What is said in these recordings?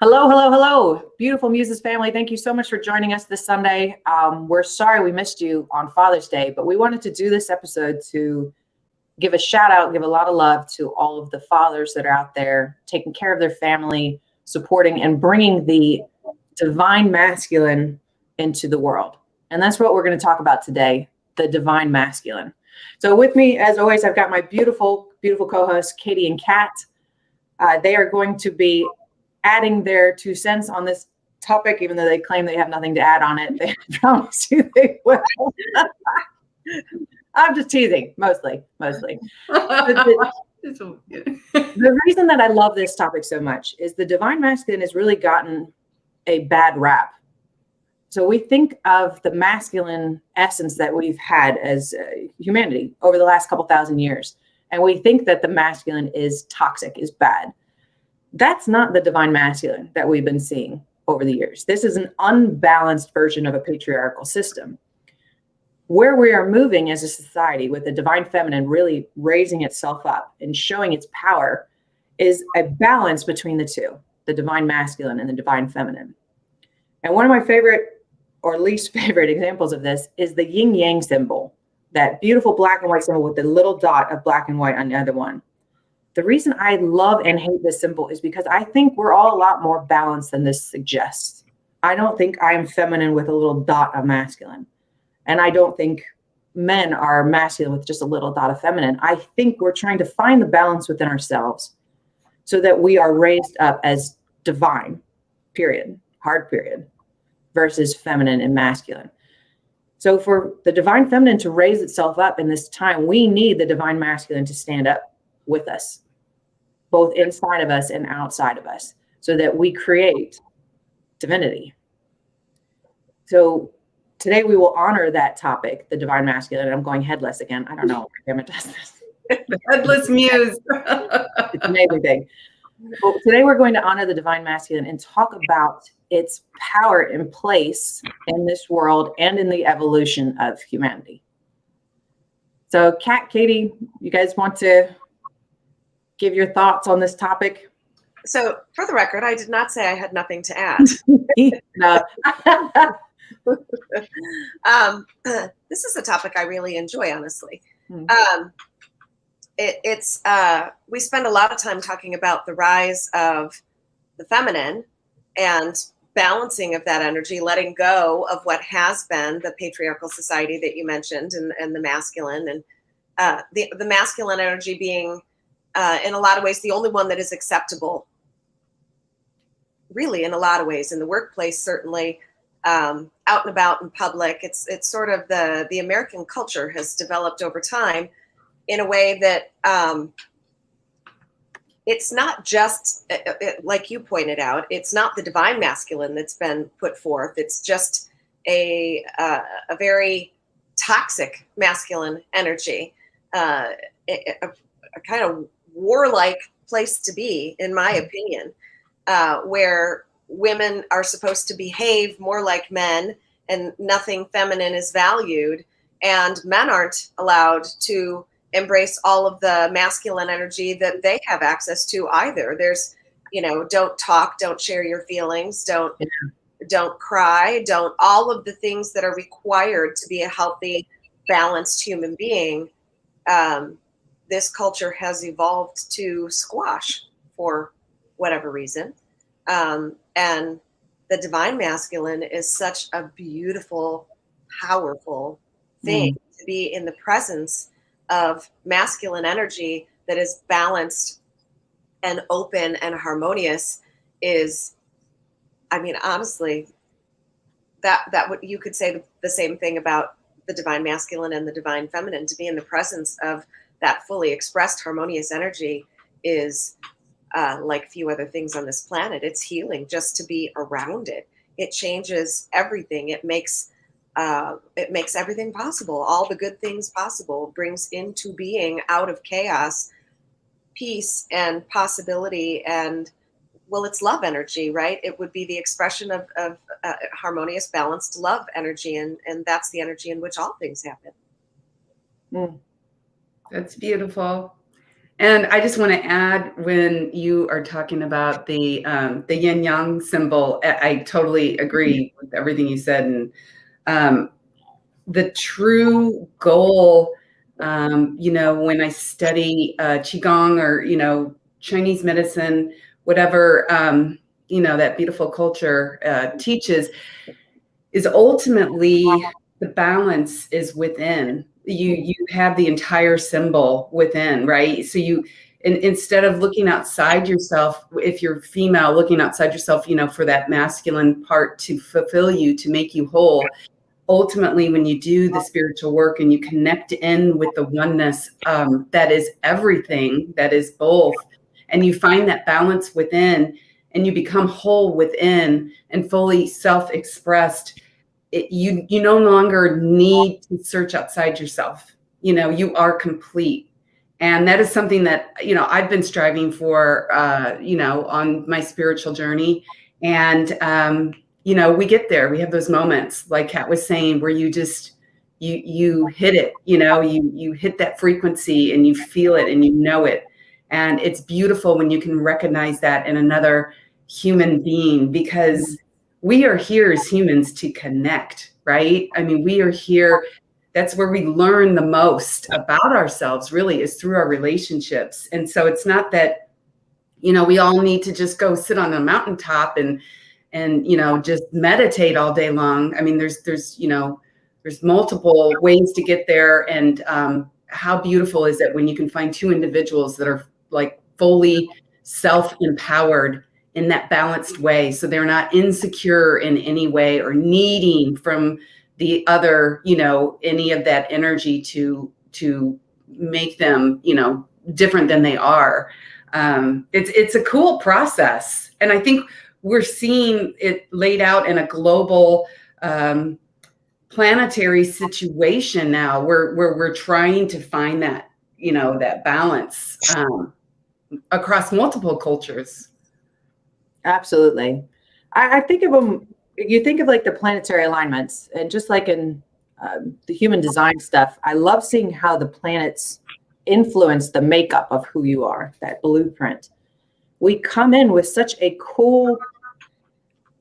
Hello, hello, hello, beautiful Muses family. Thank you so much for joining us this Sunday. We're sorry we missed you on Father's Day, but we wanted to do this episode to give a shout out, give a lot of love to all of the fathers that are out there taking care of their family, supporting and bringing the divine masculine into the world. And that's what we're going to talk about today, the divine masculine. So with me, as always, I've got my beautiful, beautiful co-hosts, Katie and Kat. They are going to be adding their 2 cents on this topic, even though they claim they have nothing to add on it. They promise you they will. I'm just teasing, mostly. The reason that I love this topic so much is the divine masculine has really gotten a bad rap. So we think of the masculine essence that we've had as humanity over the last couple thousand years, and we think that the masculine is toxic, is bad. That's not the divine masculine that we've been seeing over the years. This is an unbalanced version of a patriarchal system. Where we are moving as a society with the divine feminine really raising itself up and showing its power is a balance between the two, the divine masculine and the divine feminine. And one of my favorite or least favorite examples of this is the yin yang symbol, that beautiful black and white symbol with the little dot of black and white on the other one. The reason I love and hate this symbol is because I think we're all a lot more balanced than this suggests. I don't think I am feminine with a little dot of masculine. And I don't think men are masculine with just a little dot of feminine. I think we're trying to find the balance within ourselves so that we are raised up as divine, period, hard period, versus feminine and masculine. So for the divine feminine to raise itself up in this time, we need the divine masculine to stand up with us, both inside of us and outside of us, so that we create divinity. So today we will honor that topic, the divine masculine. And I'm going headless again. I don't know if Emma does this. The headless muse. It's an amazing thing. Well, today we're going to honor the divine masculine and talk about its power in place in this world and in the evolution of humanity. So Kat, Katie, you guys want to give your thoughts on this topic? So for the record, I did not say I had nothing to add. No. This is a topic I really enjoy, honestly. We spend a lot of time talking about the rise of the feminine and balancing of that energy, letting go of what has been the patriarchal society that you mentioned, and the masculine, and the masculine energy being in a lot of ways the only one that is acceptable, really, in a lot of ways, in the workplace, certainly, out and about in public. It's sort of the American culture has developed over time in a way that it's not just, like you pointed out, it's not the divine masculine that's been put forth. It's just a very toxic masculine energy, a kind of warlike place to be, in my opinion, where women are supposed to behave more like men and nothing feminine is valued, and men aren't allowed to embrace all of the masculine energy that they have access to either. There's, don't talk, don't share your feelings, don't cry, don't, all of the things that are required to be a healthy, balanced human being. This culture has evolved to squash for whatever reason. And the divine masculine is such a beautiful, powerful thing to be in the presence of masculine energy that is balanced and open and harmonious. Is, I mean, honestly, that what you could say the same thing about the divine masculine and the divine feminine. To be in the presence of that fully expressed harmonious energy is like few other things on this planet. It's healing just to be around it. It changes everything. It makes everything possible. All the good things possible, brings into being out of chaos, peace and possibility. And well, it's love energy, right? It would be the expression of harmonious, balanced love energy. And that's the energy in which all things happen. That's beautiful. And I just want to add, when you are talking about the yin yang symbol, I totally agree with everything you said. And the true goal, when I study qigong or Chinese medicine, whatever that beautiful culture teaches, is ultimately the balance is within. You have the entire symbol within, right? So instead of looking outside yourself, if you're female, looking outside yourself, for that masculine part to fulfill you, to make you whole. Ultimately, when you do the spiritual work and you connect in with the oneness that is everything, that is both, and you find that balance within, and you become whole within and fully self-expressed, you no longer need to search outside yourself. You are complete. And that is something that, I've been striving for, on my spiritual journey. And, we get there. We have those moments, like Kat was saying, where you just, you hit it, you hit that frequency and you feel it and you know it. And it's beautiful when you can recognize that in another human being, because we are here as humans to connect, right? I mean, we are here. That's where we learn the most about ourselves, really, is through our relationships. And so it's not that, we all need to just go sit on a mountaintop and just meditate all day long. I mean, there's multiple ways to get there. And how beautiful is it when you can find two individuals that are like fully self-empowered in that balanced way. So they're not insecure in any way or needing from the other, any of that energy to make them, different than they are. It's a cool process. And I think we're seeing it laid out in a global planetary situation now where we're trying to find that, that balance across multiple cultures. Absolutely. I think of them, you think of like the planetary alignments, and just like in the human design stuff, I love seeing how the planets influence the makeup of who you are, that blueprint. We come in with such a cool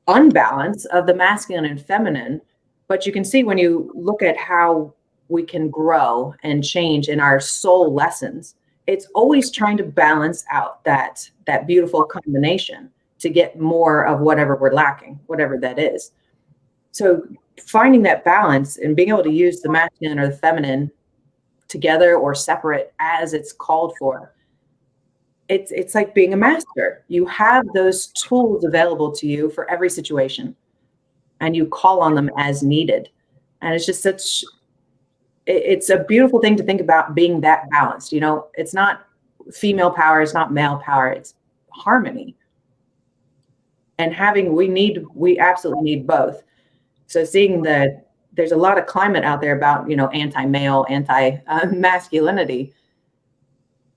unbalance of the masculine and feminine, but you can see when you look at how we can grow and change in our soul lessons, it's always trying to balance out that beautiful combination to get more of whatever we're lacking, whatever that is. So finding that balance and being able to use the masculine or the feminine together or separate as it's called for, it's like being a master. You have those tools available to you for every situation, and you call on them as needed. And it's just it's a beautiful thing to think about, being that balanced. It's not female power, it's not male power, it's harmony. And we absolutely need both. So seeing that there's a lot of climate out there about, anti-male, anti-masculinity,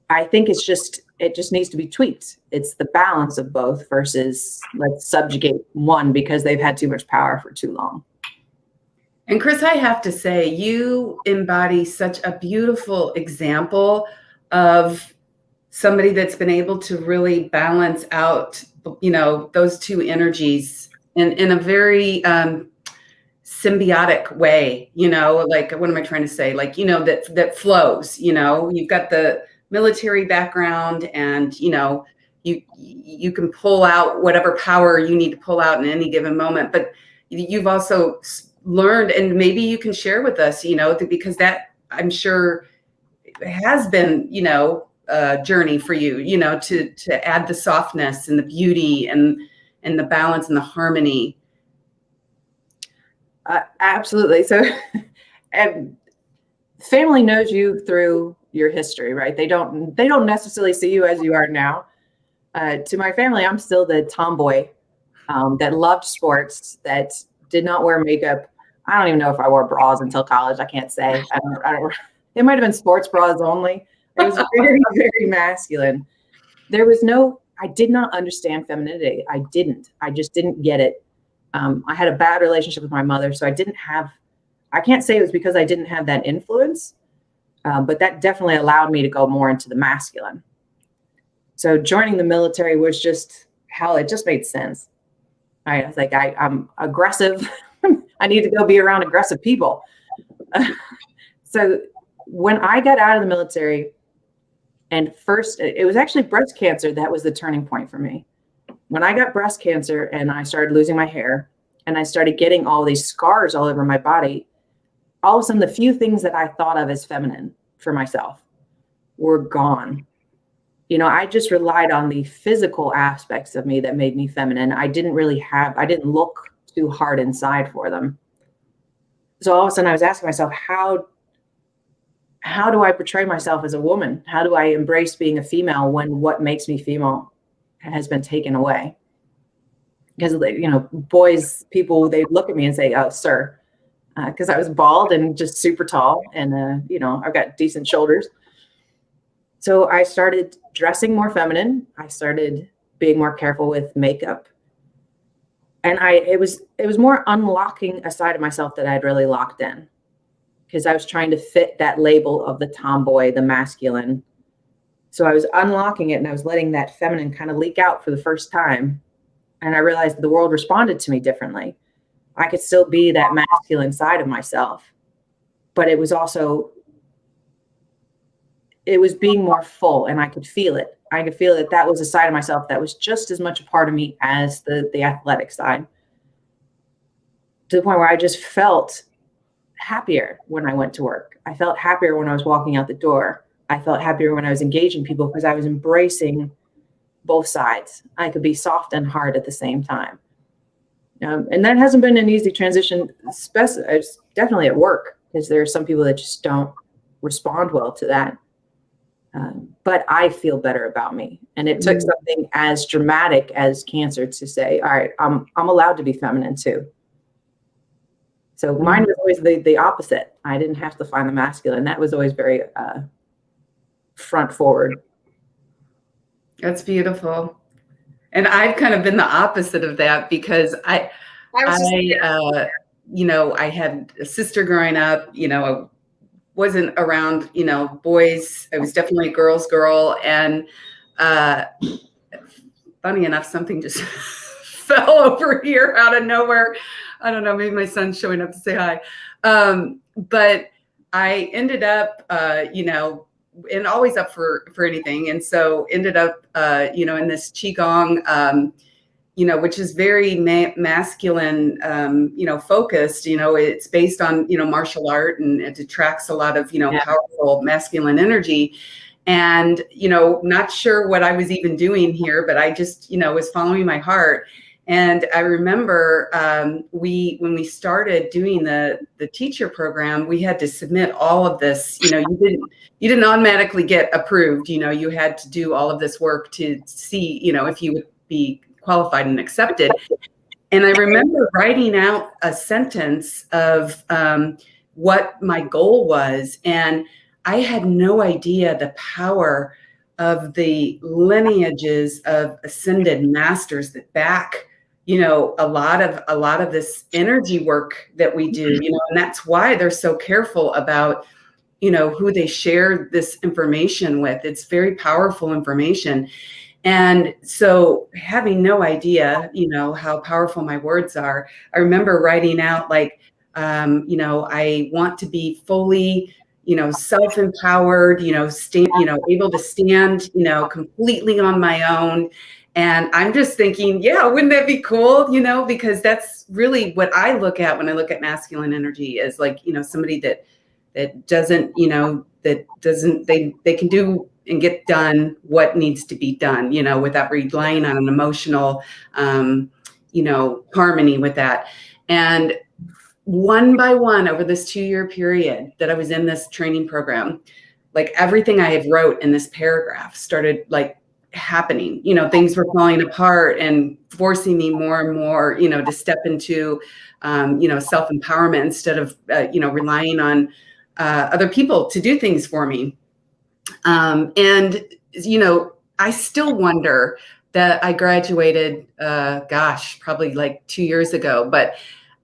I think it just needs to be tweaked. It's the balance of both versus let's subjugate one because they've had too much power for too long. And Chris, I have to say, you embody such a beautiful example of somebody that's been able to really balance out, those two energies in a very symbiotic way, like, what am I trying to say? Like, that flows, you've got the military background, and, you can pull out whatever power you need to pull out in any given moment. But you've also learned, and maybe you can share with us, because that, I'm sure, has been, a journey for you, to add the softness and the beauty and the balance and the harmony. Absolutely. So and family knows you through your history, right? They don't necessarily see you as you are now. To my family, I'm still the tomboy that loved sports, that did not wear makeup. I don't even know if I wore bras until college. I can't say. I don't. It might have been sports bras only. It was very, very masculine. I did not understand femininity. I just didn't get it. I had a bad relationship with my mother, so I can't say it was because I didn't have that influence, but that definitely allowed me to go more into the masculine. So joining the military was just hell. It just made sense. I was like, I'm aggressive. I need to go be around aggressive people. So when I got out of the military, and first, it was actually breast cancer that was the turning point for me. When I got breast cancer and I started losing my hair and I started getting all these scars all over my body, all of a sudden the few things that I thought of as feminine for myself were gone. You know, I just relied on the physical aspects of me that made me feminine. I didn't look too hard inside for them. So all of a sudden I was asking myself, how do I portray myself as a woman? How do I embrace being a female when what makes me female has been taken away? Because, you know, boys, people, they look at me and say, "Oh, sir," because I was bald and just super tall, and you know, I've got decent shoulders. So I started dressing more feminine. I started being more careful with makeup, and it was more unlocking a side of myself that I'd really locked in, because I was trying to fit that label of the tomboy, the masculine. So I was unlocking it and I was letting that feminine kind of leak out for the first time. And I realized the world responded to me differently. I could still be that masculine side of myself, but it was being more full, and I could feel it. I could feel that that was a side of myself that was just as much a part of me as the athletic side, to the point where I just felt happier when I went to work. I felt happier when I was walking out the door. I felt happier when I was engaging people, because I was embracing both sides. I could be soft and hard at the same time. And that hasn't been an easy transition, it's definitely at work, because there are some people that just don't respond well to that. But I feel better about me. And it took something as dramatic as cancer to say, all right, I'm allowed to be feminine too. So mine was always the opposite. I didn't have to find the masculine. That was always very front forward. That's beautiful. And I've kind of been the opposite of that, because I you know, I had a sister growing up, you know, I wasn't around, you know, boys. I was definitely a girl's girl. And funny enough, something just fell over here out of nowhere. I don't know, maybe my son's showing up to say hi. But I ended up, you know, and always up for anything. And so ended up, you know, in this Qigong, you know, which is very masculine, you know, focused. You know, it's based on, you know, martial art, and it attracts a lot of, you know, powerful masculine energy. And, you know, not sure what I was even doing here, but I just, you know, was following my heart. And I remember when we started doing the teacher program, we had to submit all of this. You know, you didn't automatically get approved. You know, you had to do all of this work to see, you know, if you would be qualified and accepted. And I remember writing out a sentence of what my goal was, and I had no idea the power of the lineages of ascended masters that back, you know, a lot of this energy work that we do, you know, and that's why they're so careful about, you know, who they share this information with. It's very powerful information. And so, having no idea, you know, how powerful my words are, I remember writing out like, you know, I want to be fully, you know, self-empowered, you know, able to stand, you know, completely on my own. And I'm just thinking, yeah, wouldn't that be cool? You know, because that's really what I look at when I look at masculine energy, is like, you know, somebody that doesn't, you know, they can do and get done what needs to be done, you know, without relying on an emotional, you know, harmony with that. And one by one, over this 2-year period that I was in this training program, like everything I had wrote in this paragraph started like happening. You know, things were falling apart and forcing me more and more, you know, to step into, you know, self-empowerment instead of, you know, relying on other people to do things for me. And, you know, I still wonder that I graduated, gosh, probably like 2 years ago, but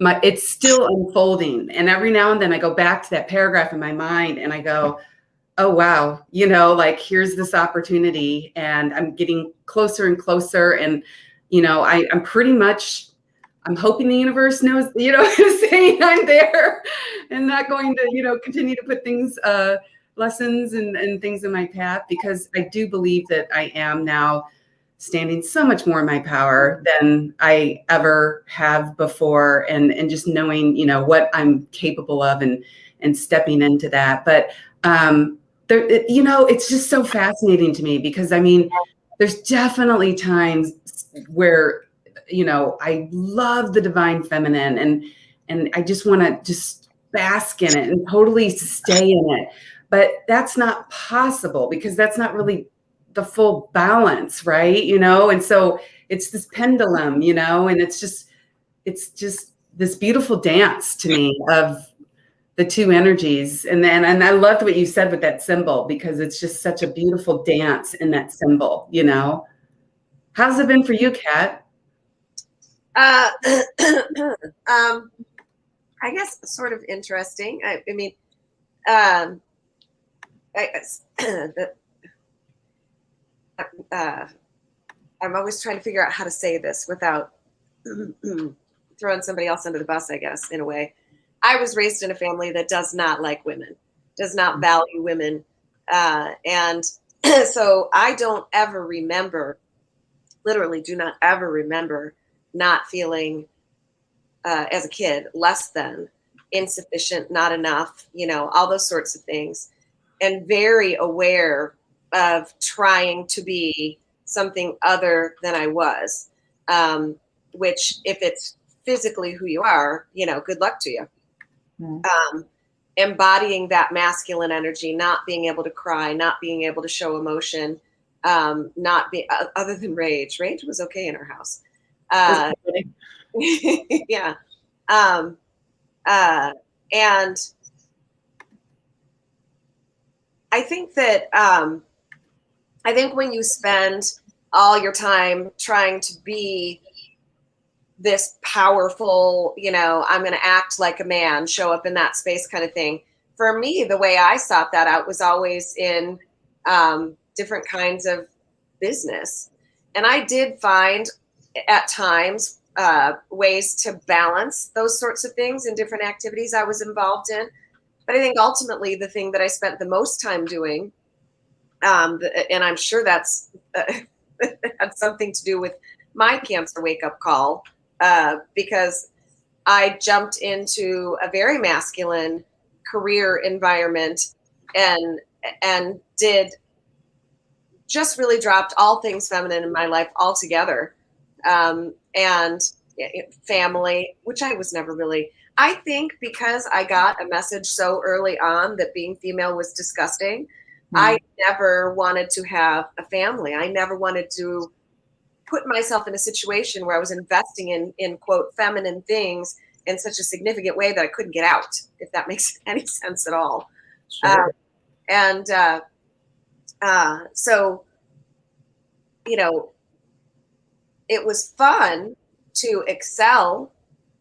it's still unfolding. And every now and then I go back to that paragraph in my mind and I go, oh, wow, you know, like here's this opportunity and I'm getting closer and closer. And, you know, I'm pretty much, I'm hoping the universe knows, you know, saying I'm there and not going to, you know, continue to put things, lessons and things in my path, because I do believe that I am now standing so much more in my power than I ever have before, and just knowing, you know, what I'm capable of and stepping into that. But there, you know, it's just so fascinating to me, because I mean, there's definitely times where, you know, I love the divine feminine and I just want to just bask in it and totally stay in it. But that's not possible, because that's not really the full balance, right? You know, and so it's this pendulum, you know, and it's just this beautiful dance to me of the two energies. And I loved what you said with that symbol, because it's just such a beautiful dance in that symbol, you know. How's it been for you, Kat? I guess sort of interesting. I mean, I'm always trying to figure out how to say this without throwing somebody else under the bus, I guess, in a way. I was raised in a family that does not like women, does not value women. And so I don't ever remember, literally do not ever remember not feeling as a kid less than, insufficient, not enough, you know, all those sorts of things. And very aware of trying to be something other than I was, which if it's physically who you are, you know, good luck to you. Embodying that masculine energy, not being able to cry, not being able to show emotion, not be other than rage. Rage was okay in our house. Yeah. And I think that I think when you spend all your time trying to be this powerful, you know, I'm going to act like a man, show up in that space kind of thing. For me, the way I sought that out was always in different kinds of business. And I did find at times ways to balance those sorts of things in different activities I was involved in. But I think ultimately the thing that I spent the most time doing, and I'm sure that's had something to do with my Cancer wake-up call, because I jumped into a very masculine career environment and did just really dropped all things feminine in my life altogether. And family, which I was never really, I think because I got a message so early on that being female was disgusting, I never wanted to have a family. I never wanted to put myself in a situation where I was investing in quote feminine things in such a significant way that I couldn't get out, if that makes any sense at all. Sure. So, you know, it was fun to excel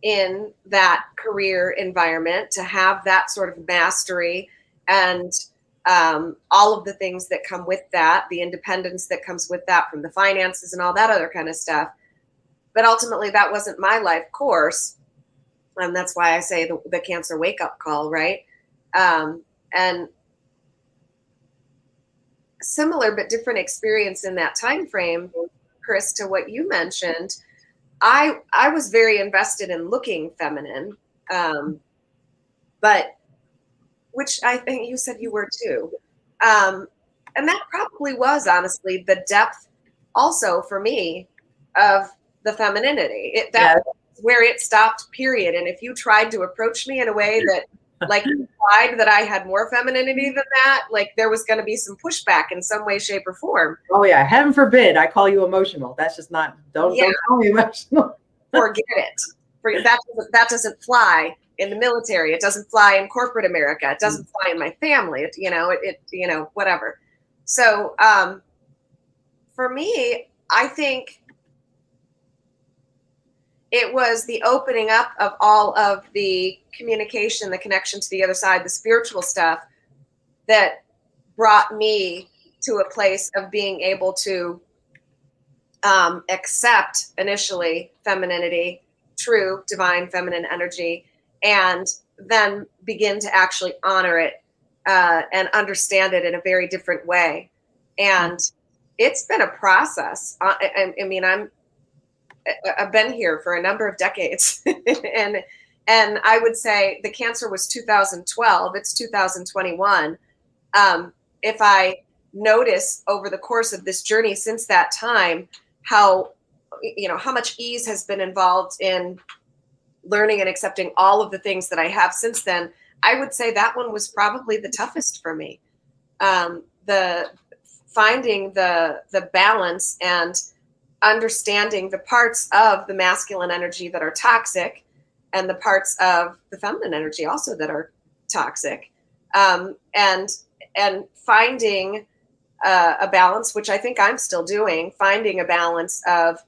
in that career environment, to have that sort of mastery and all of the things that come with that, the independence that comes with that from the finances and all that other kind of stuff. But ultimately, that wasn't my life course. And that's why I say the Cancer wake-up call, right? And similar but different experience in that time frame, Chris, to what you mentioned. I was very invested in looking feminine, but which I think you said you were too. And that probably was honestly the depth also for me of the femininity. That's where it stopped, period. And if you tried to approach me in a way that like implied that I had more femininity than that, like there was going to be some pushback in some way, shape, or form. Oh yeah, heaven forbid I call you emotional. That's just not. Don't call me emotional. Forget it. That doesn't fly in the military. It doesn't fly in corporate America. It doesn't fly in my family. It whatever. So for me, I think it was the opening up of all of the communication, the connection to the other side, the spiritual stuff that brought me to a place of being able to accept initially femininity, true divine feminine energy, and then begin to actually honor it and understand it in a very different way. And it's been a process. I mean, I've been here for a number of decades, and I would say the cancer was 2012. It's 2021. If I notice over the course of this journey since that time, how much ease has been involved in learning and accepting all of the things that I have since then, I would say that one was probably the toughest for me. The finding the balance and understanding the parts of the masculine energy that are toxic and the parts of the feminine energy also that are toxic, and finding a balance, which I think I'm still doing, finding a balance of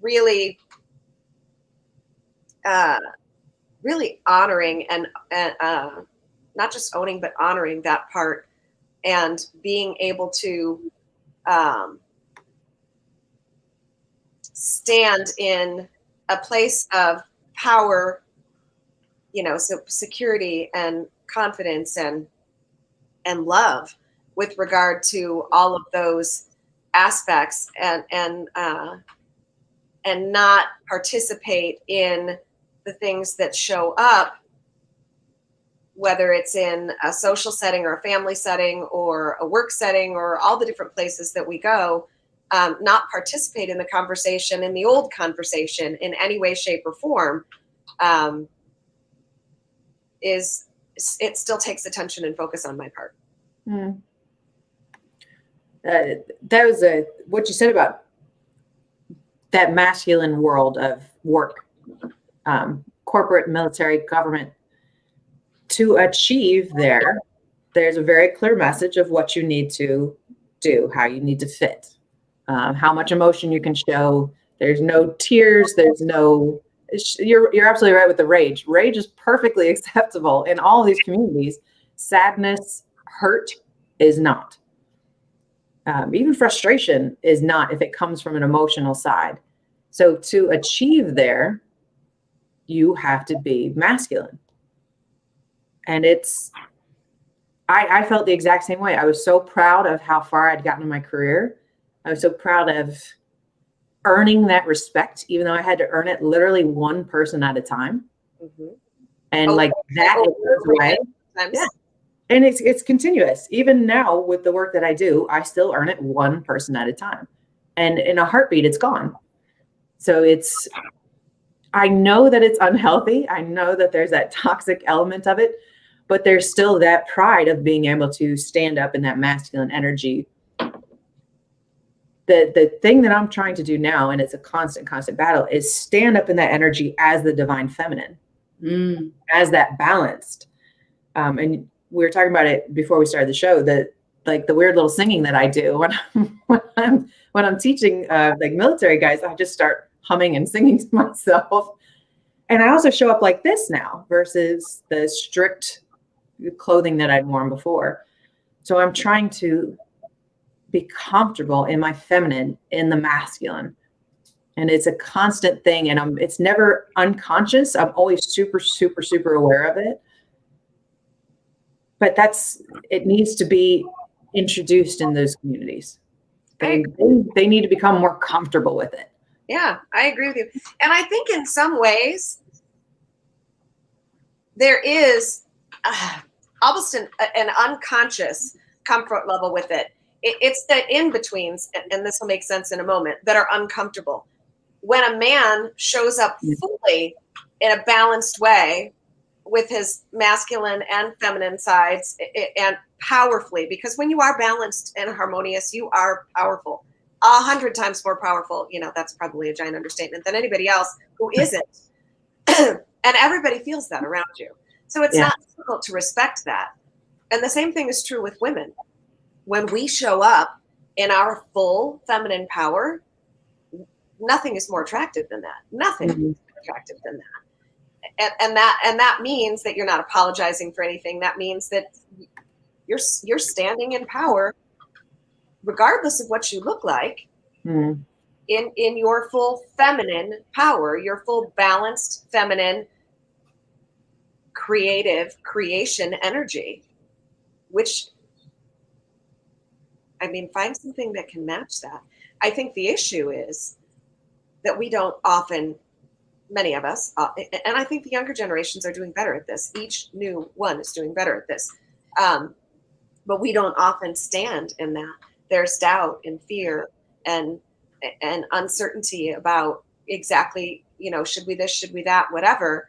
really honoring and not just owning, but honoring that part, and being able to stand in a place of power, so security and confidence and love with regard to all of those aspects, and not participate in the things that show up, whether it's in a social setting or a family setting or a work setting or all the different places that we go, not participate in the conversation, in the old conversation in any way, shape, or form, it still takes attention and focus on my part. Mm. That was what you said about that masculine world of work, corporate, military, government. To achieve there's a very clear message of what you need to do, how you need to fit, how much emotion you can show. There's no tears. There's no. You're absolutely right with the rage. Rage is perfectly acceptable in all of these communities. Sadness, hurt is not. Even frustration is not if it comes from an emotional side. So to achieve there, you have to be masculine. And I felt the exact same way. I was so proud of how far I'd gotten in my career. I was so proud of earning that respect, even though I had to earn it literally one person at a time. Mm-hmm. And that it goes away. Yeah. And it's continuous. Even now with the work that I do, I still earn it one person at a time. And in a heartbeat, it's gone. So I know that it's unhealthy. I know that there's that toxic element of it, but there's still that pride of being able to stand up in that masculine energy. The thing that I'm trying to do now, and it's a constant battle, is stand up in that energy as the divine feminine, as that balanced. And we were talking about it before we started the show, that the weird little singing that I do when I'm teaching military guys, I just start humming and singing to myself. And I also show up like this now versus the strict clothing that I'd worn before. So I'm trying to be comfortable in my feminine, in the masculine. And it's a constant thing. And it's never unconscious. I'm always super, super, super aware of it. But it needs to be introduced in those communities. They need to become more comfortable with it. Yeah, I agree with you. And I think in some ways, there is almost an unconscious comfort level with it. It's the in-betweens, and this will make sense in a moment, that are uncomfortable. When a man shows up fully in a balanced way with his masculine and feminine sides, and powerfully, because when you are balanced and harmonious, you are powerful. 100 times more powerful, that's probably a giant understatement, than anybody else who isn't. And everybody feels that around you. So it's not difficult to respect that. And the same thing is true with women. When we show up in our full feminine power, nothing is more attractive than that. Nothing is more attractive than that. And that means that you're not apologizing for anything. That means that you're standing in power, regardless of what you look like, in your full feminine power, your full balanced feminine creative creation energy, which, I mean, find something that can match that. I think the issue is that we don't often, many of us, and I think the younger generations are doing better at this. Each new one is doing better at this. But we don't often stand in that. There's doubt and fear and uncertainty about exactly, should we this, should we that, whatever.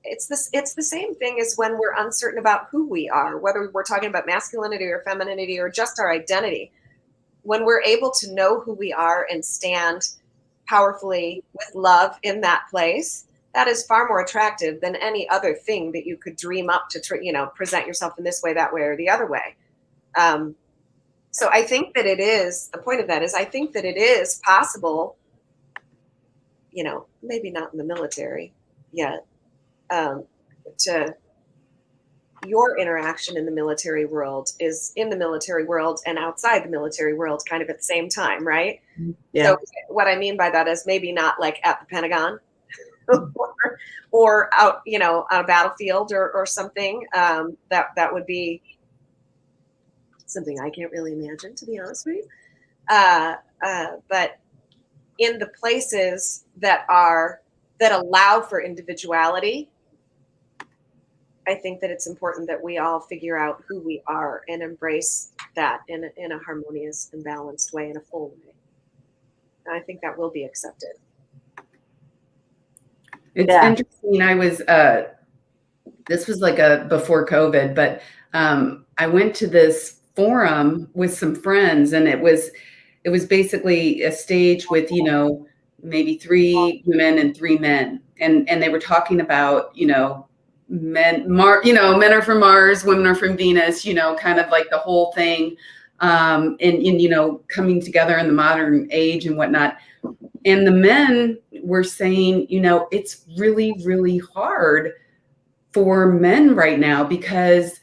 It's the same thing as when we're uncertain about who we are, whether we're talking about masculinity or femininity or just our identity. When we're able to know who we are and stand powerfully with love in that place, that is far more attractive than any other thing that you could dream up to, present yourself in this way, that way, or the other way. So I think that the point of that is, I think that it is possible, maybe not in the military yet, to your interaction in the military world is in the military world and outside the military world kind of at the same time, right? Yeah. So what I mean by that is maybe not like at the Pentagon or out, on a battlefield or something. That would be something I can't really imagine, to be honest with you. But in the places that allow for individuality, I think that it's important that we all figure out who we are and embrace that in a harmonious and balanced way, in a full way. And I think that will be accepted. It's interesting. I was, this was like before COVID, but I went to this forum with some friends, and it was basically a stage with, maybe 3 women and 3 men. And they were talking about, men are from Mars, women are from Venus, kind of like the whole thing. And coming together in the modern age and whatnot. And the men were saying, it's really, really hard for men right now because,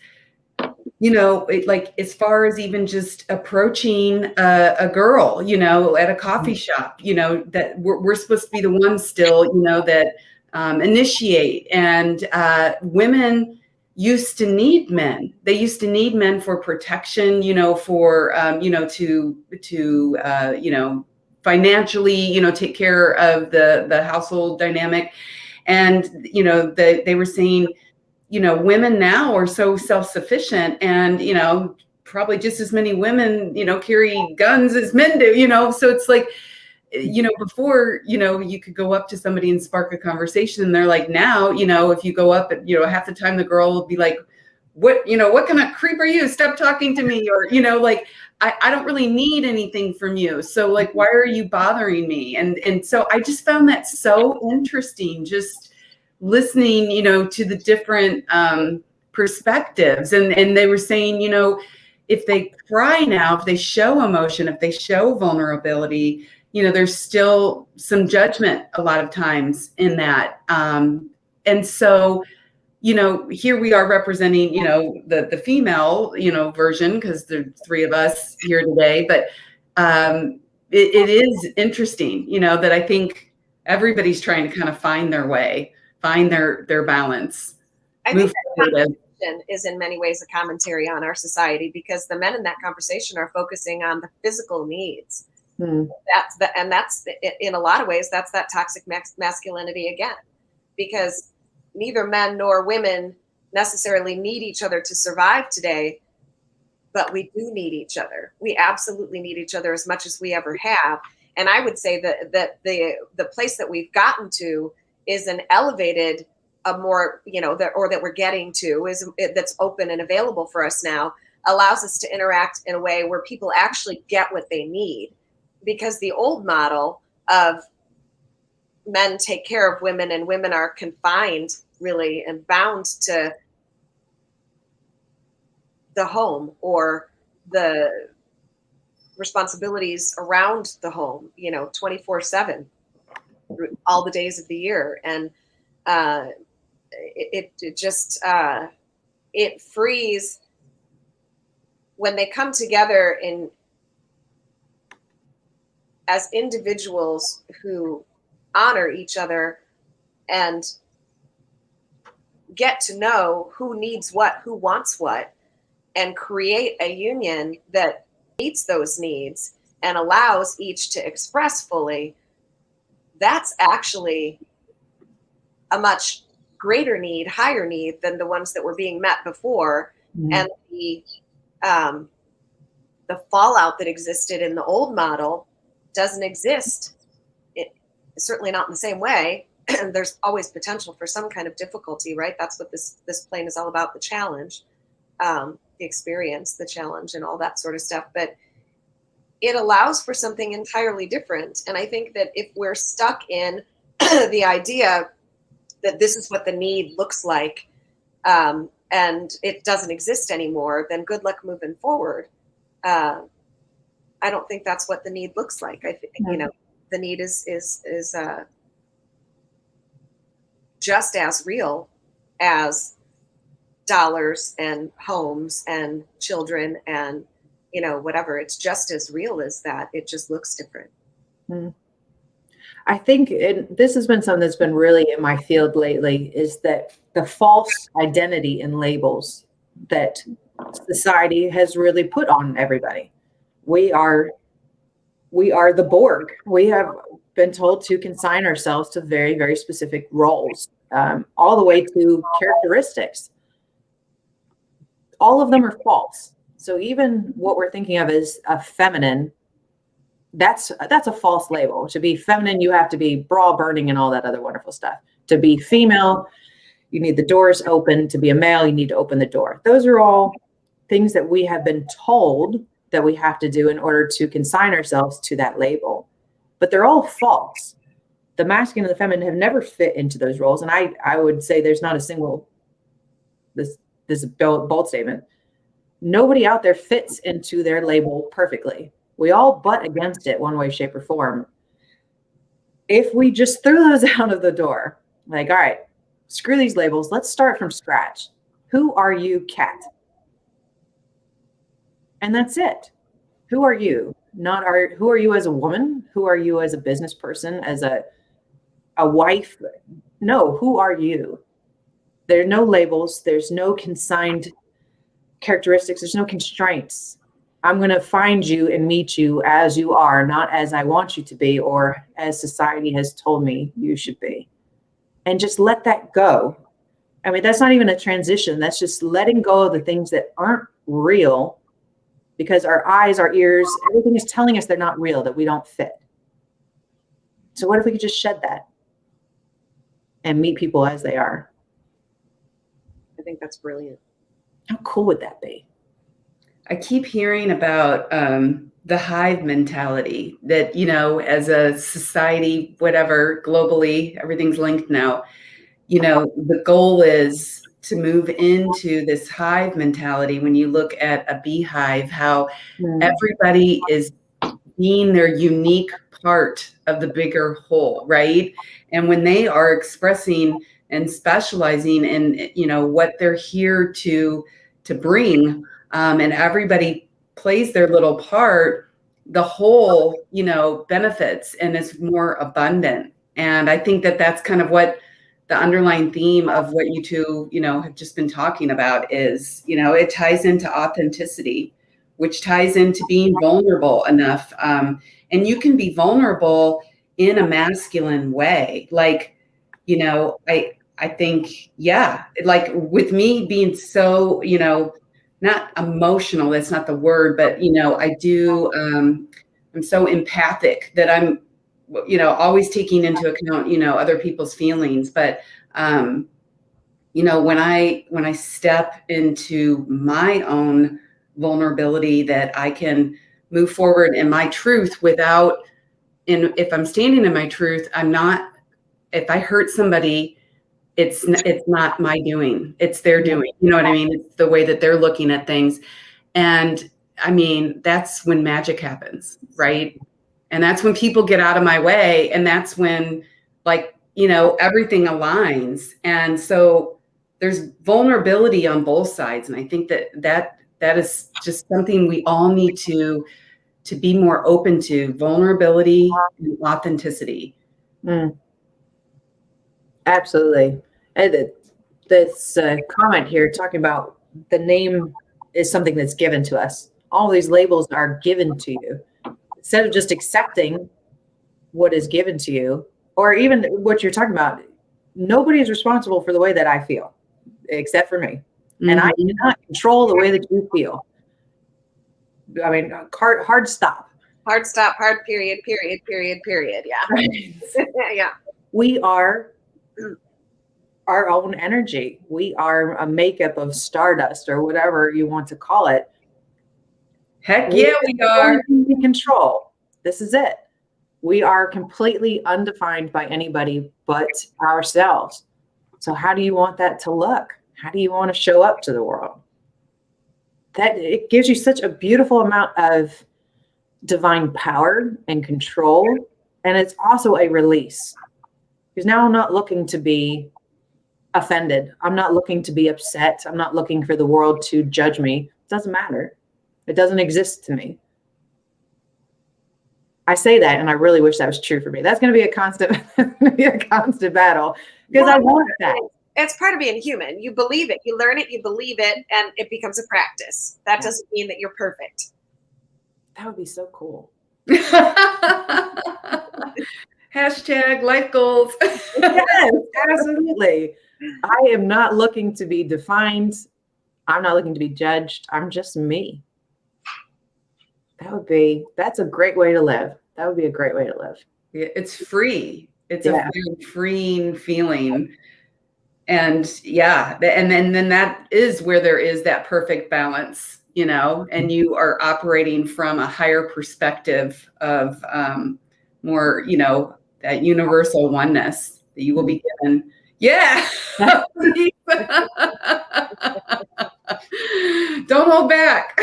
like as far as even just approaching a girl, at a coffee shop, that we're supposed to be the ones still, that initiate. And women used to need men. They used to need men for protection, for, to financially, take care of the household dynamic. And, they were saying, women now are so self-sufficient, and, probably just as many women, carry guns as men do, so it's like, before, you could go up to somebody and spark a conversation, and they're like, now, if you go up, half the time the girl will be like, what kind of creep are you? Stop talking to me. Or, like, I don't really need anything from you. So like, why are you bothering me? And so I just found that so interesting, just listening, to the different perspectives. And they were saying, if they cry now, if they show emotion, if they show vulnerability, there's still some judgment a lot of times in that. And so, here we are representing, the female, version, because there are 3 of us here today. But it is interesting, that I think everybody's trying to kind of find their way, find their balance. I think that conversation is in many ways a commentary on our society, because the men in that conversation are focusing on the physical needs. That's in a lot of ways, that's that toxic masculinity again, because neither men nor women necessarily need each other to survive today, but we do need each other. We absolutely need each other as much as we ever have. And I would say that the place that we've gotten to is an elevated, a more, that we're getting to that's open and available for us now, allows us to interact in a way where people actually get what they need. Because the old model of men take care of women and women are confined really and bound to the home or the responsibilities around the home, 24/7, all the days of the year. And it just, it frees when they come together as individuals who honor each other and get to know who needs what, who wants what, and create a union that meets those needs and allows each to express fully, that's actually a much greater need, higher need than the ones that were being met before. And the fallout that existed in the old model doesn't exist. It's certainly not in the same way. There's always potential for some kind of difficulty, right? That's what this plane is all about, the challenge, the experience, the challenge, and all that sort of stuff. But it allows for something entirely different. And I think that if we're stuck in the idea that this is what the need looks like, and it doesn't exist anymore, then good luck moving forward. I don't think that's what the need looks like. I think, the need is just as real as dollars and homes and children and, whatever. It's just as real as that. It just looks different. I think this has been something that's been really in my field lately, is that the false identity and labels that society has really put on everybody. We are the Borg. We have been told to consign ourselves to very, very specific roles, all the way to characteristics. All of them are false. So even what we're thinking of as a feminine, that's a false label. To be feminine, you have to be bra burning and all that other wonderful stuff. To be female, you need the doors open. To be a male, you need to open the door. Those are all things that we have been told that we have to do in order to consign ourselves to that label. But they're all false. The masculine and the feminine have never fit into those roles. And I would say there's not a single, this is a bold statement, nobody out there fits into their label perfectly. We all butt against it one way, shape, or form. If we just threw those out of the door, like, all right, screw these labels, let's start from scratch. Who are you, Kat? And that's it. Who are you? Who are you as a woman? Who are you as a business person, as a wife? No, who are you? There are no labels. There's no consigned characteristics. There's no constraints. I'm going to find you and meet you as you are, not as I want you to be or as society has told me you should be. And just let that go. I mean, that's not even a transition. That's just letting go of the things that aren't real, because our eyes, our ears, everything is telling us they're not real, that we don't fit. So what if we could just shed that and meet people as they are? I think that's brilliant. How cool would that be? I keep hearing about the hive mentality that, as a society, whatever, globally, everything's linked now. The goal is to move into this hive mentality. When you look at a beehive, how everybody is being their unique part of the bigger whole, right? And when they are expressing and specializing in, what they're here to bring, and everybody plays their little part, the whole, benefits and is more abundant. And I think that that's kind of what the underlying theme of what you two, have just been talking about is, it ties into authenticity, which ties into being vulnerable enough. And you can be vulnerable in a masculine way. Like, I think, like with me being so, not emotional, that's not the word, but, I do, I'm so empathic that I'm, always taking into account, other people's feelings. But, when I step into my own vulnerability, that I can move forward in my truth if I'm standing in my truth, if I hurt somebody, it's not my doing, it's their doing. You know what I mean? It's the way that they're looking at things. And I mean, that's when magic happens, right? And that's when people get out of my way. And that's when, everything aligns. And so there's vulnerability on both sides. And I think that That is just something we all need to be more open to: vulnerability and authenticity. Absolutely. And this comment here talking about the name is something that's given to us. All these labels are given to you. Instead of just accepting what is given to you, or even what you're talking about, nobody is responsible for the way that I feel, except for me. Mm-hmm. And I cannot control the way that you feel. I mean, hard stop. Hard stop, hard period, period, period, period. Yeah. Right. Yeah. We are our own energy. We are a makeup of stardust, or whatever you want to call it. Heck yeah, we are. We control. This is it. We are completely undefined by anybody but ourselves. So how do you want that to look? How do you want to show up to the world? That it gives you such a beautiful amount of divine power and control. And it's also a release. Because now I'm not looking to be offended. I'm not looking to be upset. I'm not looking for the world to judge me. It doesn't matter. It doesn't exist to me. I say that, and I really wish that was true for me. That's going to be a constant battle, because I want that. It's part of being human. You believe it, you learn it, you believe it, and it becomes a practice. That doesn't mean that you're perfect. That would be so cool. Hashtag life goals. Yes, absolutely. I am not looking to be defined. I'm not looking to be judged. I'm just me. That's a great way to live. That would be a great way to live. Yeah, it's free. It's a very freeing feeling. And and then that is where there is that perfect balance, and you are operating from a higher perspective of more, that universal oneness that you will be given. Yeah. Don't hold back.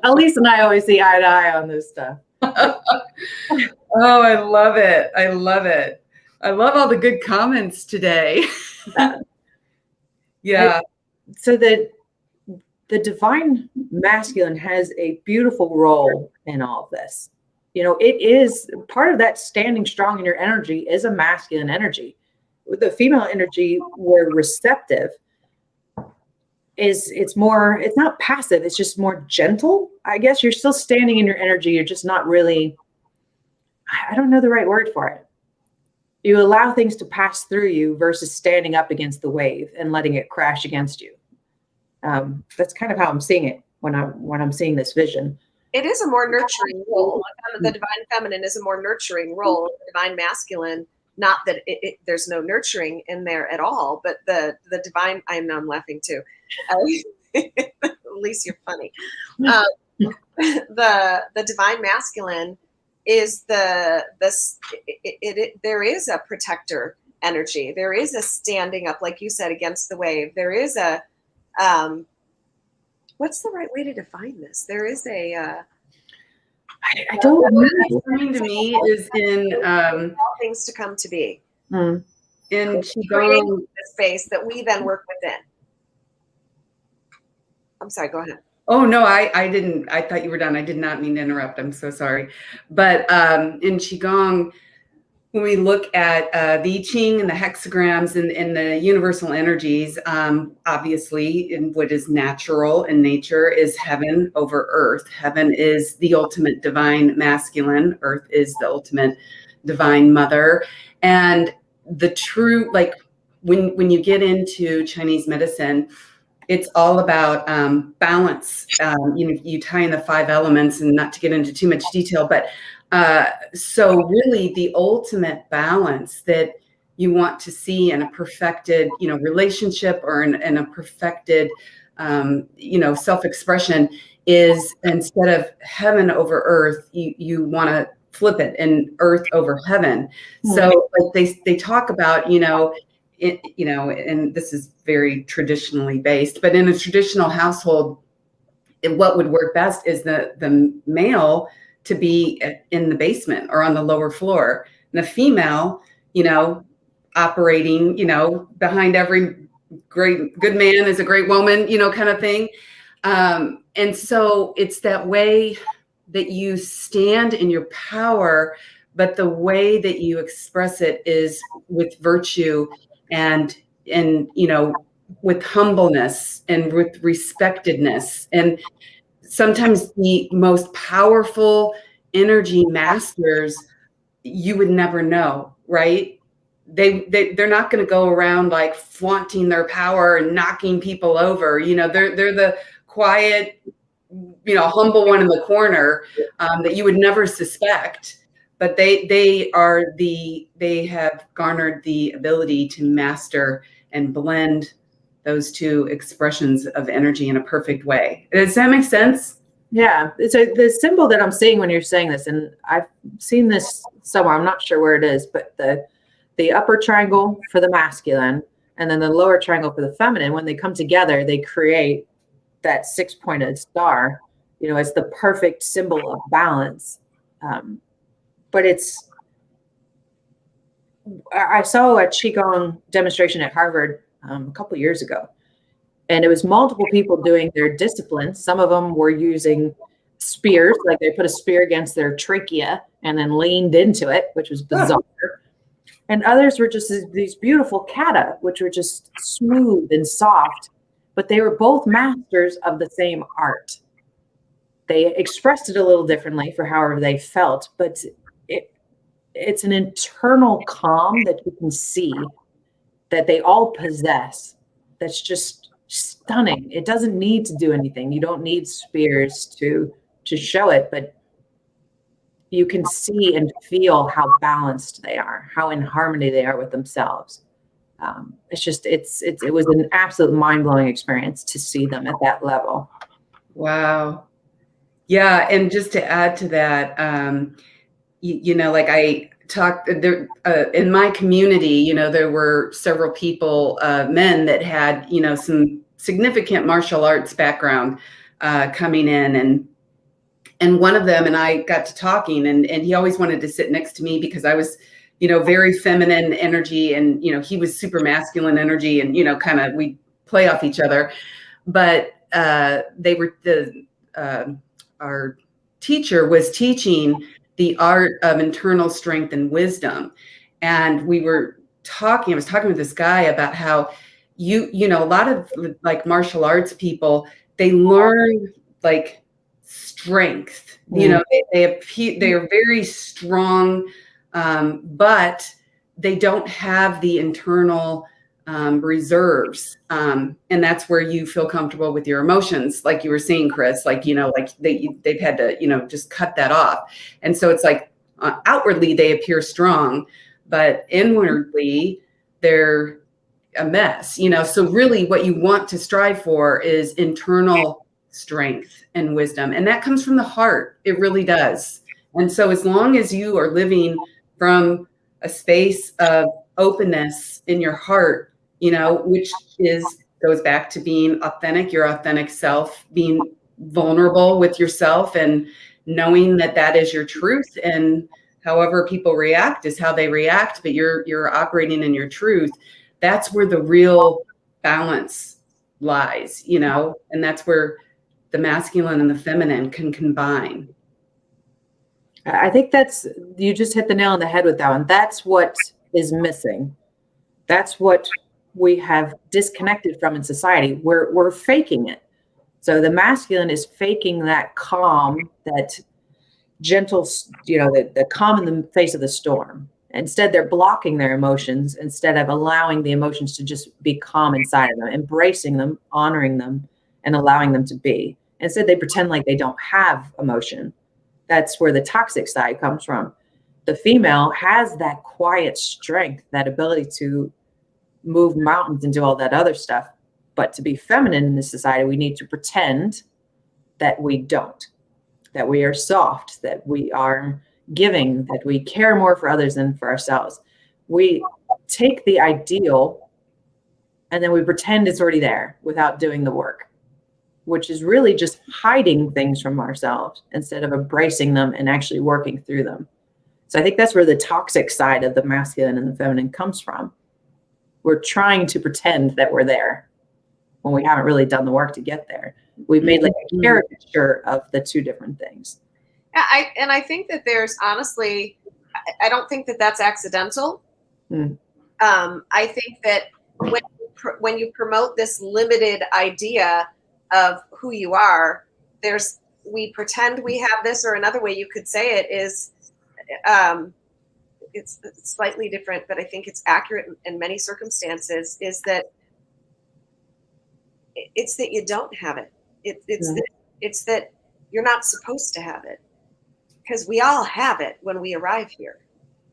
Elise and I always see eye to eye on this stuff. Oh, I love it. I love it. I love all the good comments today. Yeah. So the divine masculine has a beautiful role in all of this. It is part of that standing strong in your energy is a masculine energy. With the female energy, we're receptive. It's not passive, it's just more gentle. I guess you're still standing in your energy. You're just not really, I don't know the right word for it. You allow things to pass through you versus standing up against the wave and letting it crash against you. That's kind of how I'm seeing it when I'm seeing this vision. It is a more nurturing role. The divine feminine is a more nurturing role. The divine masculine, not that there's no nurturing in there at all, but the divine, I'm laughing too. At least you're funny. The divine masculine is there is a protector energy. There is a standing up, like you said, against the wave. There is a what's the right way to define this? There is a I don't know. What's coming to me is in all things to come to be. In Qigong, the space that we then work within. I'm sorry, go ahead. Oh, no, I didn't. I thought you were done. I did not mean to interrupt. I'm so sorry. But in Qigong, when we look at the I Ching and the hexagrams and the universal energies, obviously, in what is natural in nature is heaven over earth. Heaven is the ultimate divine masculine. Earth is the ultimate divine mother. And the true, like when you get into Chinese medicine, it's all about balance. You tie in the 5 elements, and not to get into too much detail, but so really the ultimate balance that you want to see in a perfected, relationship or in a perfected, self-expression is, instead of heaven over earth, you want to flip it and earth over heaven. Mm-hmm. So like they talk about, and this is very traditionally based, but in a traditional household, what would work best is the male to be in the basement or on the lower floor, and the female, operating, behind every good man is a great woman, kind of thing. And so it's that way that you stand in your power, but the way that you express it is with virtue and with humbleness and with respectedness. And sometimes the most powerful energy masters you would never know, right? They're not going to go around like flaunting their power and knocking people over. They're the quiet, humble one in the corner that you would never suspect. But they have garnered the ability to master and blend those two expressions of energy in a perfect way. Does that make sense? Yeah. So the symbol that I'm seeing when you're saying this, and I've seen this somewhere, I'm not sure where it is, but the upper triangle for the masculine and then the lower triangle for the feminine, when they come together, they create that 6-pointed star. It's the perfect symbol of balance. But I saw a Qigong demonstration at Harvard a couple years ago, and it was multiple people doing their disciplines. Some of them were using spears, like they put a spear against their trachea and then leaned into it, which was bizarre. And others were just these beautiful kata, which were just smooth and soft, but they were both masters of the same art. They expressed it a little differently for however they felt, but it's an internal calm that you can see that they all possess. That's just stunning. It doesn't need to do anything. You don't need spears to show it, but you can see and feel how balanced they are, how in harmony they are with themselves. It was an absolute mind-blowing experience to see them at that level. Wow. Yeah. And just to add to that, like I talked there in my community, there were several people, men that had, some significant martial arts background coming in, and one of them and I got to talking, and he always wanted to sit next to me because I was, very feminine energy, and he was super masculine energy, and kind of we play off each other. But our teacher was teaching the art of internal strength and wisdom. And I was talking with this guy about how a lot of like martial arts people, they learn like strength, they are very strong, but they don't have the internal reserves. And that's where you feel comfortable with your emotions. Like you were saying, Chris, like, they've had to, just cut that off. And so it's like outwardly they appear strong, but inwardly they're a mess, so really what you want to strive for is internal strength and wisdom. And that comes from the heart. It really does. And so as long as you are living from a space of openness in your heart, which goes back to being authentic, your authentic self, being vulnerable with yourself and knowing that that is your truth, and however people react is how they react, but you're operating in your truth. That's where the real balance lies, and that's where the masculine and the feminine can combine. I think you just hit the nail on the head with that one. That's what is missing. That's what we have disconnected from in society. We're faking it. So the masculine is faking that calm, that gentle, the calm in the face of the storm. Instead, they're blocking their emotions instead of allowing the emotions to just be calm inside of them, embracing them, honoring them, and allowing them to be. Instead, they pretend like they don't have emotion. That's where the toxic side comes from. The female has that quiet strength, that ability to move mountains and do all that other stuff. But to be feminine in this society, we need to pretend that we don't, that we are soft, that we are giving, that we care more for others than for ourselves. We take the ideal and then we pretend it's already there without doing the work, which is really just hiding things from ourselves instead of embracing them and actually working through them. So I think that's where the toxic side of the masculine and the feminine comes from. we're trying to pretend that we're there when we haven't really done the work to get there. We've made like a caricature of the two different things. I think that there's honestly, I don't think that that's accidental. I think that when you promote this limited idea of who you are, we pretend we have this, or another way you could say it is, it's slightly different, but I think it's accurate in many circumstances, is that it's that you don't have it. It's that you're not supposed to have it, because we all have it when we arrive here.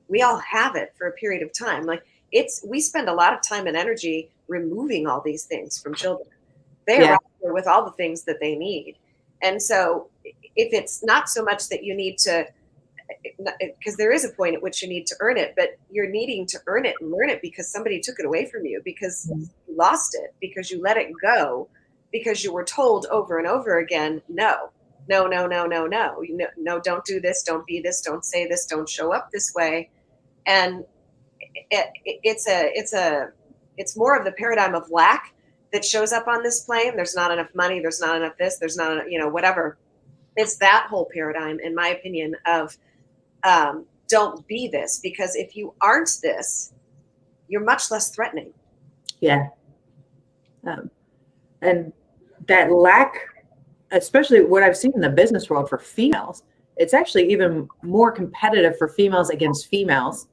We all have it for a period of time. Like we spend a lot of time and energy removing all these things from children. They arrive here with all the things that they need. And so if it's not so much that you need to, because there is a point at which you need to earn it, but you're needing to earn it and learn it because somebody took it away from you, because you lost it, because you let it go, because you were told over and over again, no, don't do this, don't be this, don't say this, don't show up this way. And it's more of the paradigm of lack that shows up on this plane. There's not enough money, there's not enough this, there's not enough, whatever. It's that whole paradigm, in my opinion, of don't be this, because if you aren't this, you're much less threatening. Yeah. And that lack, especially what I've seen in the business world for females, it's actually even more competitive for females against females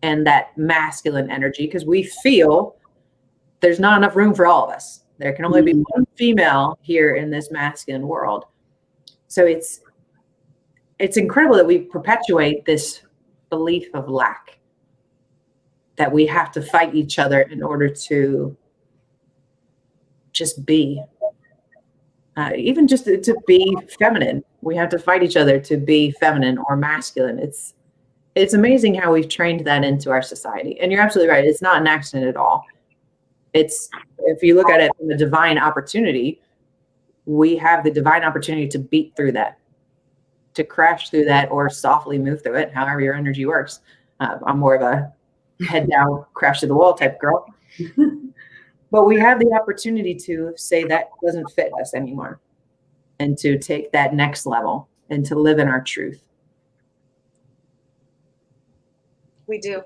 and that masculine energy, because we feel there's not enough room for all of us. There can only be one female here in this masculine world. So it's incredible that we perpetuate this belief of lack, that we have to fight each other in order to just be. Even just to be feminine, we have to fight each other to be feminine or masculine. It's amazing how we've trained that into our society. And you're absolutely right. It's not an accident at all. If you look at it from the divine opportunity, we have the divine opportunity to beat through that, to crash through that, or softly move through it, however your energy works. I'm more of a head down, crash to the wall type girl. But we have the opportunity to say that doesn't fit us anymore, and to take that next level and to live in our truth. We do.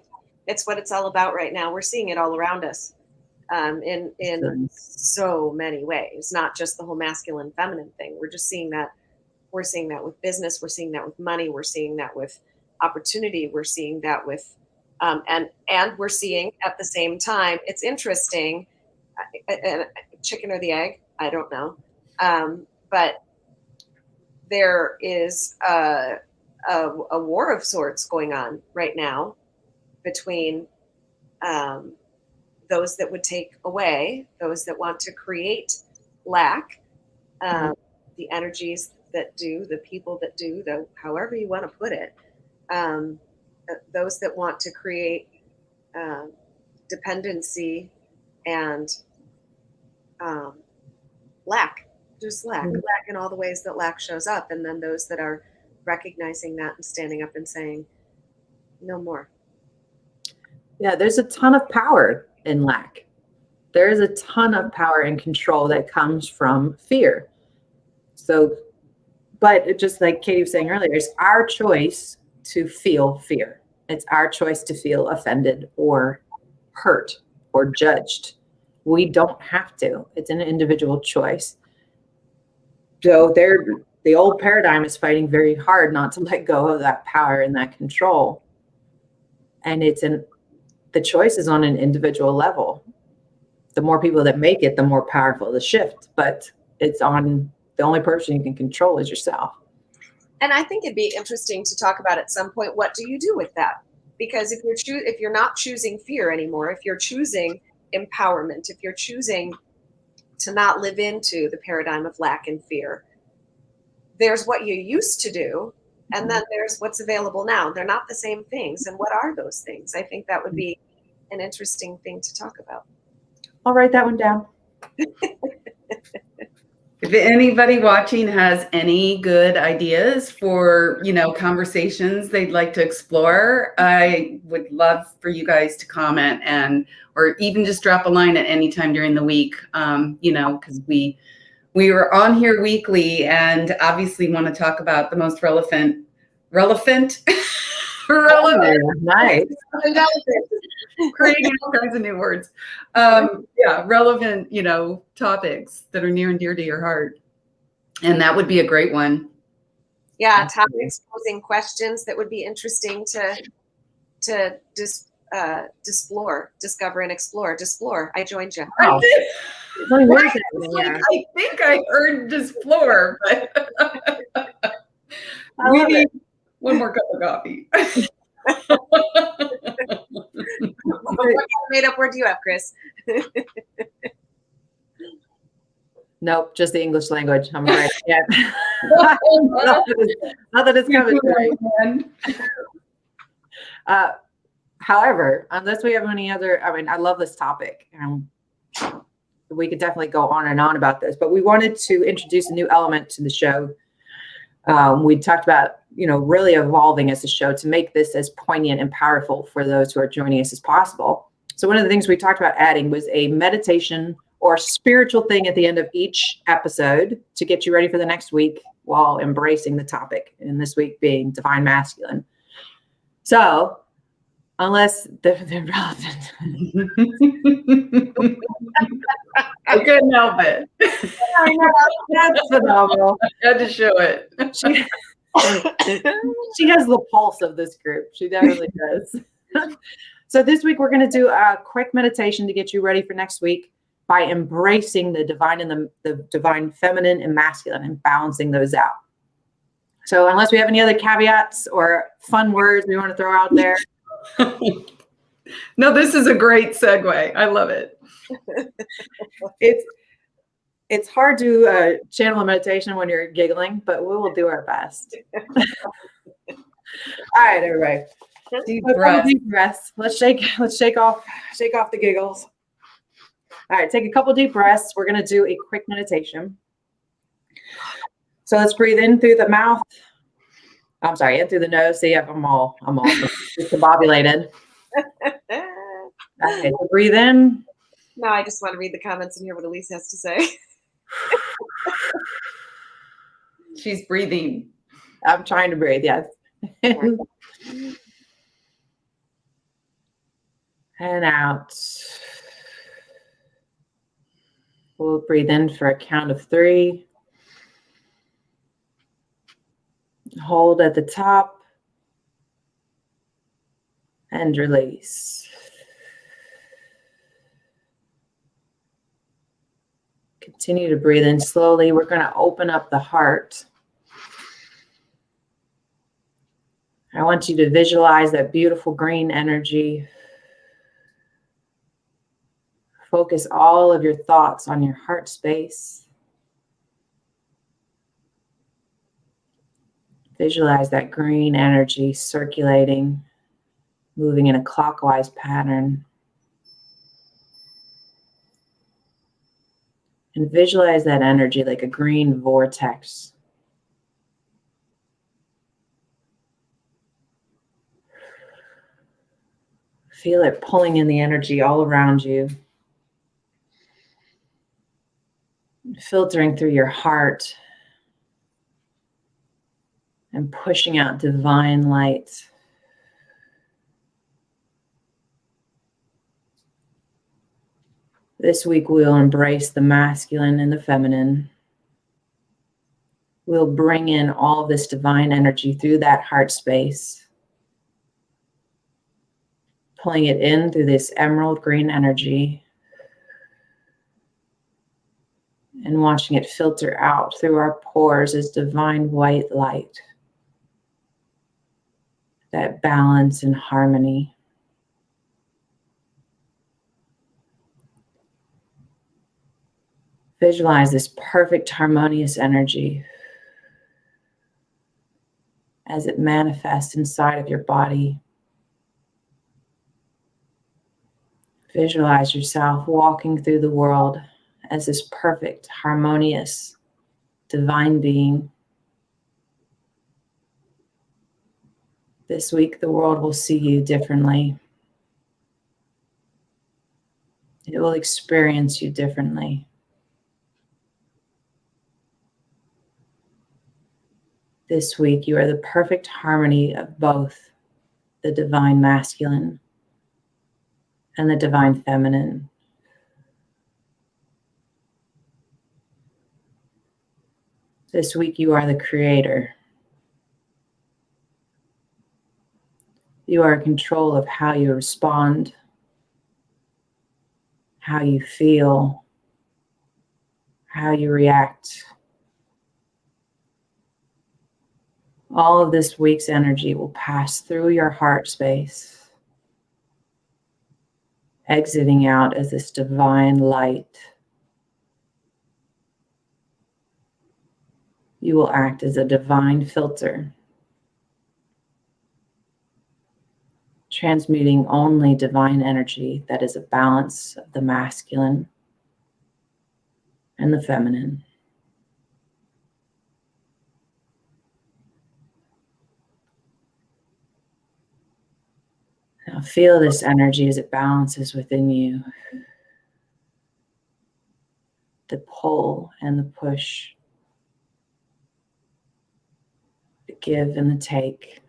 It's what it's all about right now. We're seeing it all around us in so many ways, not just the whole masculine feminine thing. We're just seeing that. We're seeing that with business. We're seeing that with money. We're seeing that with opportunity. We're seeing that with, and we're seeing at the same time, it's interesting, chicken or the egg, I don't know. But there is a war of sorts going on right now between those that would take away, those that want to create lack, the energies that do, the people that do, however you want to put it, those that want to create dependency and lack in all the ways that lack shows up. And then those that are recognizing that and standing up and saying, no more. Yeah, there's a ton of power in lack. There is a ton of power and control that comes from fear. So, but just like Katie was saying earlier, it's our choice to feel fear. It's our choice to feel offended or hurt or judged. We don't have to. It's an individual choice. So the old paradigm is fighting very hard not to let go of that power and that control. And the choice is on an individual level. The more people that make it, the more powerful the shift. But it's on the only person you can control is yourself. And I think it'd be interesting to talk about at some point, what do you do with that? Because if you're not choosing fear anymore, if you're choosing empowerment, if you're choosing to not live into the paradigm of lack and fear, there's what you used to do, and then there's what's available now. They're not the same things. And what are those things? I think that would be an interesting thing to talk about. I'll write that one down. If anybody watching has any good ideas for, conversations they'd like to explore, I would love for you guys to comment or even just drop a line at any time during the week. Because we were on here weekly and obviously want to talk about the most relevant, Nice. creating all kinds of new words. Relevant, topics that are near and dear to your heart. And that would be a great one. Yeah, topics, posing questions that would be interesting to discover and explore. Displore. I joined you. Wow. I think I heard displore, but we need one more cup of coffee. What kind of made-up word do you have, Chris? Nope, just the English language. I'm afraid. Yeah. not that it's coming. However, unless we have any other, I love this topic. We could definitely go on and on about this, but we wanted to introduce a new element to the show. We talked about, really evolving as a show to make this as poignant and powerful for those who are joining us as possible. So one of the things we talked about adding was a meditation or spiritual thing at the end of each episode to get you ready for the next week while embracing the topic. And this week being divine masculine. So unless they're relevant. I couldn't help it. I know, that's phenomenal. I had to show it. She has the pulse of this group. She definitely does. So this week we're going to do a quick meditation to get you ready for next week by embracing the divine and the divine feminine and masculine and balancing those out. So unless we have any other caveats or fun words we want to throw out there. No, this is a great segue. I love it. It's hard to channel a meditation when you're giggling, but we will do our best. All right, everybody. Deep breaths. Let's shake off the giggles. All right, take a couple deep breaths. We're going to do a quick meditation. So let's breathe in through the mouth. I'm sorry, in through the nose. See, I'm all discombobulated. Okay, so breathe in. No, I just want to read the comments and hear what Elise has to say. She's breathing. I'm trying to breathe, yes. And out. We'll breathe in for a count of 3. Hold at the top. And release. Continue to breathe in slowly. We're going to open up the heart. I want you to visualize that beautiful green energy. Focus all of your thoughts on your heart space. Visualize that green energy circulating, moving in a clockwise pattern. And visualize that energy like a green vortex. Feel it pulling in the energy all around you. Filtering through your heart and pushing out divine light. This week we'll embrace the masculine and the feminine. We'll bring in all this divine energy through that heart space, pulling it in through this emerald green energy and watching it filter out through our pores as divine white light. That balance and harmony. Visualize this perfect harmonious energy as it manifests inside of your body. Visualize yourself walking through the world as this perfect, harmonious divine being. This week, the world will see you differently. It will experience you differently. This week, you are the perfect harmony of both the divine masculine and the divine feminine. This week, you are the creator. You are in control of how you respond, how you feel, how you react. All of this week's energy will pass through your heart space, exiting out as this divine light. You will act as a divine filter, transmuting only divine energy that is a balance of the masculine and the feminine. Now feel this energy as it balances within you. The pull and the push, the give and the take.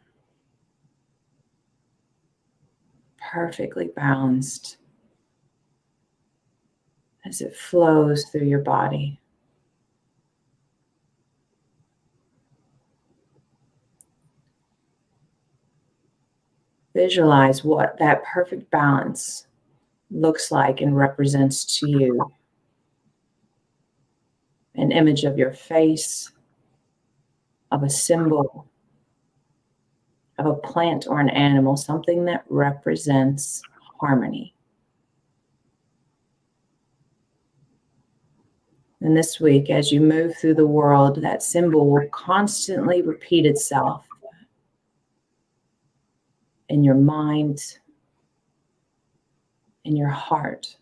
Perfectly balanced as it flows through your body. Visualize what that perfect balance looks like and represents to you. An image of your face, of a symbol, of a plant or an animal, something that represents harmony. And this week, as you move through the world, that symbol will constantly repeat itself in your mind, in your heart.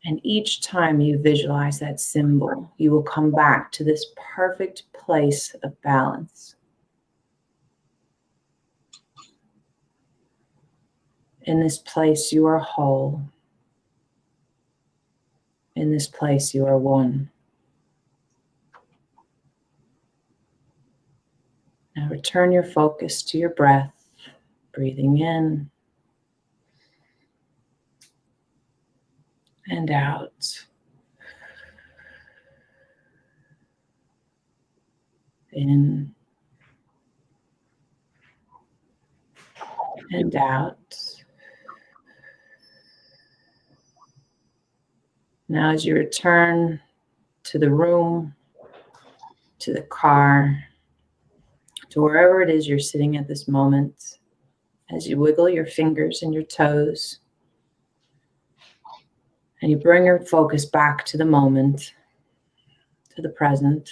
And each time you visualize that symbol, you will come back to this perfect place of balance. In this place, you are whole. In this place, you are one. Now return your focus to your breath, breathing in and out. In and out. Now as you return to the room, to the car, to wherever it is you're sitting at this moment, as you wiggle your fingers and your toes, and you bring your focus back to the moment, to the present,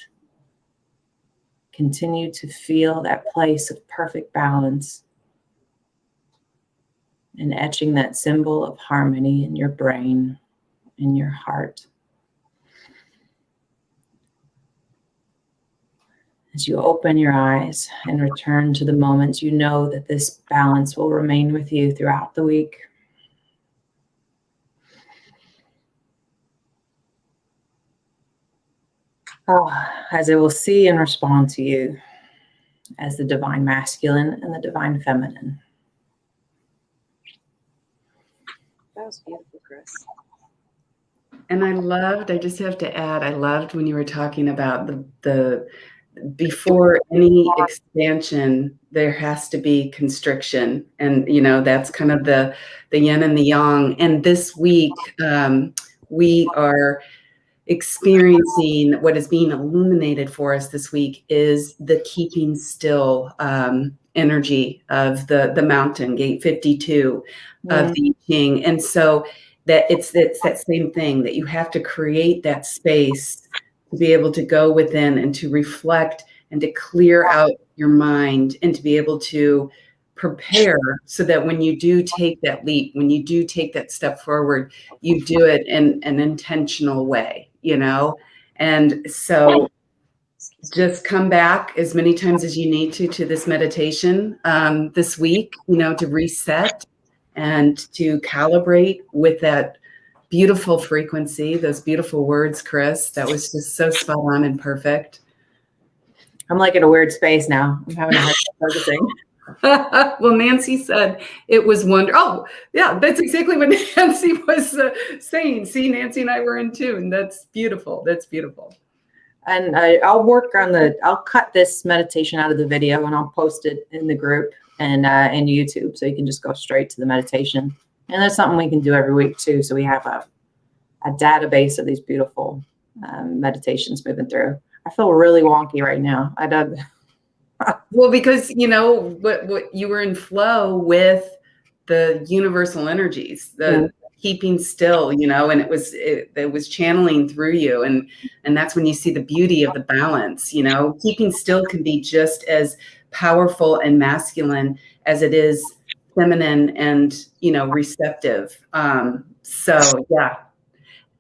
continue to feel that place of perfect balance and etching that symbol of harmony in your brain, in your heart. As you open your eyes and return to the moment, you know that this balance will remain with you throughout the week. As it will see and respond to you as the divine masculine and the divine feminine. That was beautiful, Chris. And I just have to add, I loved when you were talking about the before any expansion, there has to be constriction. And, that's kind of the yin and the yang. And this week, we are experiencing what is being illuminated for us this week is the keeping still energy of the mountain, gate 52 of the King. And so that it's that same thing, that you have to create that space to be able to go within and to reflect and to clear out your mind and to be able to prepare so that when you do take that leap, when you do take that step forward, you do it in an intentional way, And so just come back as many times as you need to this meditation this week, to reset and to calibrate with that beautiful frequency, those beautiful words, Chris. That was just so spot on and perfect. I'm like in a weird space now. I'm having a hard time focusing. Well, Nancy said it was wonderful. Oh, yeah, that's exactly what Nancy was saying. See, Nancy and I were in tune. That's beautiful. That's beautiful. And I'll cut this meditation out of the video and I'll post it in the group and in YouTube, so you can just go straight to the meditation. And that's something we can do every week too. So we have a database of these beautiful meditations moving through. I feel really wonky right now. I don't. Well, because what you were in flow with the universal energies, the keeping still, and it was channeling through you, and that's when you see the beauty of the balance. Keeping still can be just as powerful and masculine as it is feminine and receptive. So yeah.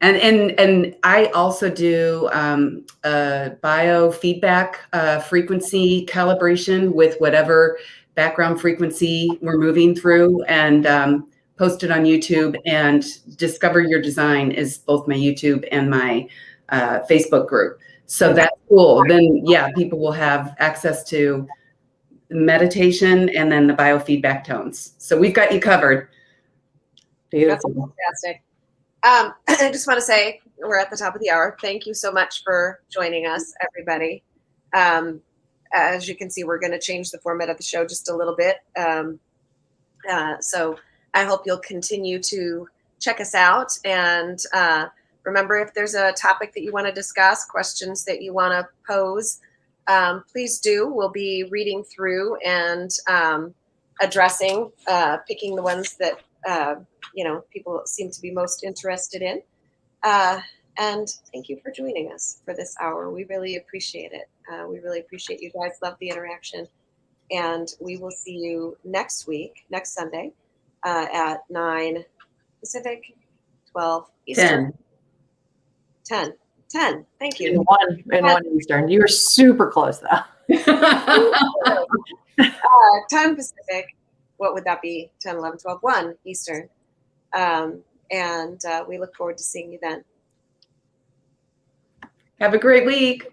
And I also do biofeedback frequency calibration with whatever background frequency we're moving through, and post it on YouTube. And Discover Your Design is both my YouTube and my Facebook group. So that's cool. Then, yeah, people will have access to meditation and then the biofeedback tones. So we've got you covered. Beautiful. That's fantastic. I just want to say we're at the top of the hour. Thank you so much for joining us, everybody. As you can see, we're going to change the format of the show just a little bit. So I hope you'll continue to check us out. And remember, if there's a topic that you want to discuss, questions that you want to pose, please do. We'll be reading through and addressing, picking the ones that people seem to be most interested in. And thank you for joining us for this hour. We really appreciate it. We really appreciate you guys. Love the interaction. And we will see you next Sunday, at 9 Pacific, 12 Eastern. 10. Thank you. And 1 Eastern. You were super close though. 10 Pacific. What would that be? 10, 11, 12, 1 Eastern. And we look forward to seeing you then. Have a great week.